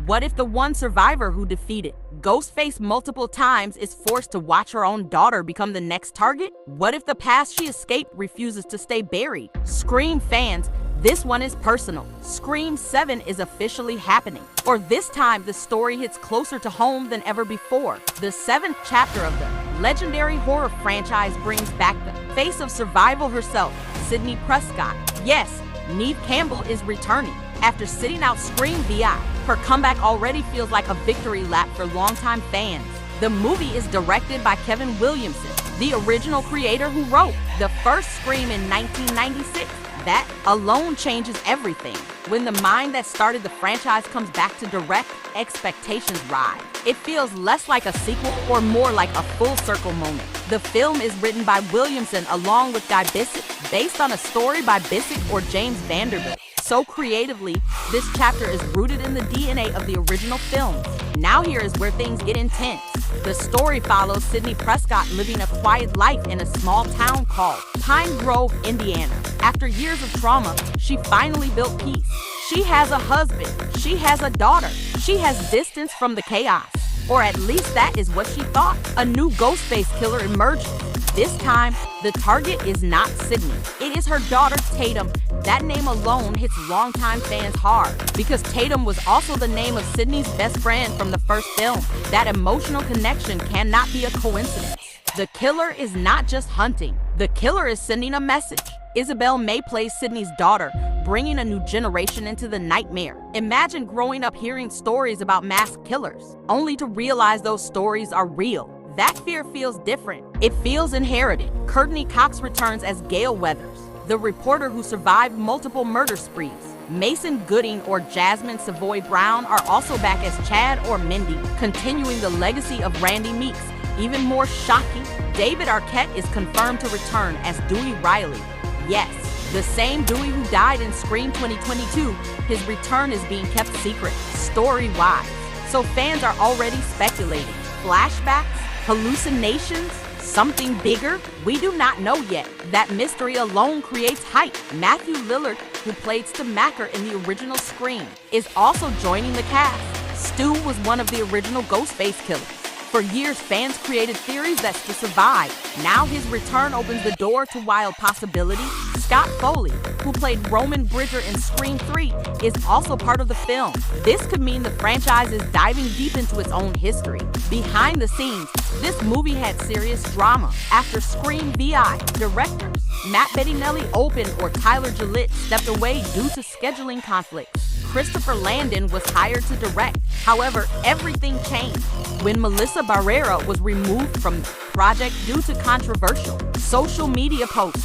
What if the one survivor who defeated Ghostface multiple times is forced to watch her own daughter become the next target? What if the past she escaped refuses to stay buried? Scream fans, this one is personal. Scream 7 is officially happening. Or this time, the story hits closer to home than ever before. The 7th chapter of the legendary horror franchise brings back the face of survival herself, Sidney Prescott. Yes, Neve Campbell is returning. After sitting out Scream VI, her comeback already feels like a victory lap for longtime fans. The movie is directed by Kevin Williamson, the original creator who wrote the first Scream in 1996. That alone changes everything. When the mind that started the franchise comes back to direct, expectations rise. It feels less like a sequel or more like a full circle moment. The film is written by Williamson along with Guy Bissett, based on a story by Bissett or James Vanderbilt. So creatively, this chapter is rooted in the DNA of the original film. Now here is where things get intense. The story follows Sidney Prescott living a quiet life in a small town called Pine Grove, Indiana. After years of trauma, she finally built peace. She has a husband. She has a daughter. She has distance from the chaos. Or at least that is what she thought. A new Ghostface killer emerges. This time, the target is not Sidney. It is her daughter, Tatum. That name alone hits longtime fans hard because Tatum was also the name of Sidney's best friend from the first film. That emotional connection cannot be a coincidence. The killer is not just hunting. The killer is sending a message. Isabel May plays Sidney's daughter, bringing a new generation into the nightmare. Imagine growing up hearing stories about masked killers, only to realize those stories are real. That fear feels different. It feels inherited. Courteney Cox returns as Gail Weathers, the reporter who survived multiple murder sprees. Mason Gooding or Jasmine Savoy Brown are also back as Chad or Mindy, continuing the legacy of Randy Meeks. Even more shocking, David Arquette is confirmed to return as Dewey Riley. Yes, the same Dewey who died in Scream 2022, his return is being kept secret, story-wise. So fans are already speculating. Flashbacks? Hallucinations? Something bigger? We do not know yet. That mystery alone creates hype. Matthew Lillard, who played Stamacker in the original Scream, is also joining the cast. Stu was one of the original Ghostface killers. For years, fans created theories that Stu survived. Now his return opens the door to wild possibilities. Scott Foley, who played Roman Bridger in Scream 3, is also part of the film. This could mean the franchise is diving deep into its own history. Behind the scenes, this movie had serious drama. After Scream VI, directors Matt Bettinelli opened or Tyler Gillette stepped away due to scheduling conflicts. Christopher Landon was hired to direct. However, everything changed when Melissa Barrera was removed from the project due to controversial social media posts.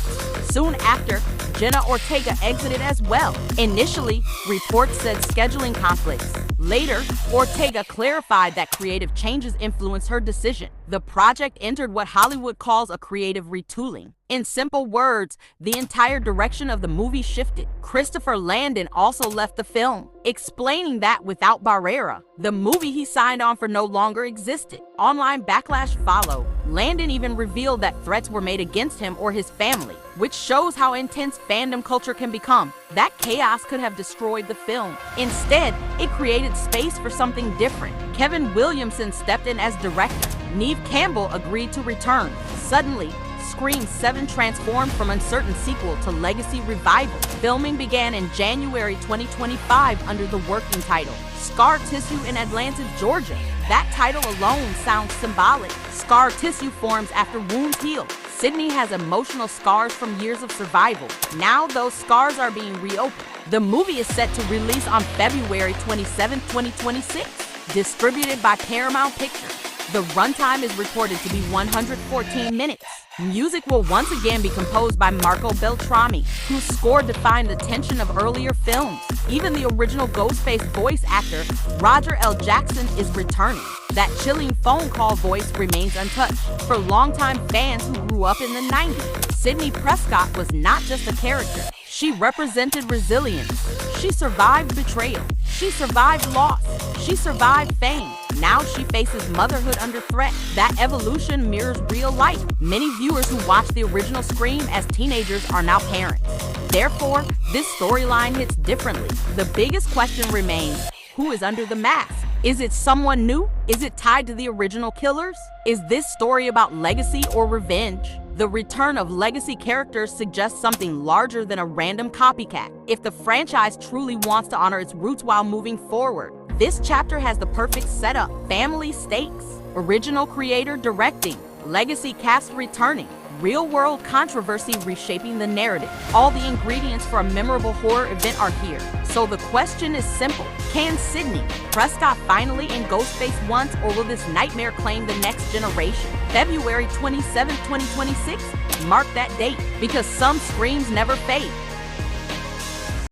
Soon after, Jenna Ortega exited as well. Initially, reports said scheduling conflicts. Later, Ortega clarified that creative changes influenced her decision. The project entered what Hollywood calls a creative retooling. In simple words, the entire direction of the movie shifted. Christopher Landon also left the film, explaining that without Barrera, the movie he signed on for no longer existed. Online backlash followed. Landon even revealed that threats were made against him or his family, which shows how intense fandom culture can become. That chaos could have destroyed the film. Instead, it created space for something different. Kevin Williamson stepped in as director. Neve Campbell agreed to return. Suddenly, Scream 7 transformed from uncertain sequel to legacy revival. Filming began in January 2025 under the working title, Scar Tissue in Atlanta, Georgia. That title alone sounds symbolic. Scar tissue forms after wounds heal. Sidney has emotional scars from years of survival. Now those scars are being reopened. The movie is set to release on February 27, 2026, distributed by Paramount Pictures. The runtime is reported to be 114 minutes. Music will once again be composed by Marco Beltrami, whose score defined the tension of earlier films. Even the original Ghostface voice actor, Roger L. Jackson, is returning. That chilling phone call voice remains untouched. For longtime fans who grew up in the 90s, Sidney Prescott was not just a character. She represented resilience. She survived betrayal. She survived loss. She survived fame. Now she faces motherhood under threat. That evolution mirrors real life. Many viewers who watched the original Scream as teenagers are now parents. Therefore, this storyline hits differently. The biggest question remains, Who is under the mask? Is it someone new? Is it tied to the original killers? Is this story about legacy or revenge? The return of legacy characters suggests something larger than a random copycat. If the franchise truly wants to honor its roots while moving forward, this chapter has the perfect setup. Family stakes, original creator directing, legacy cast returning, real-world controversy reshaping the narrative. All the ingredients for a memorable horror event are here. So the question is simple. Can Sidney Prescott finally end Ghostface once, or will this nightmare claim the next generation? February 27, 2026? Mark that date, because some screams never fade.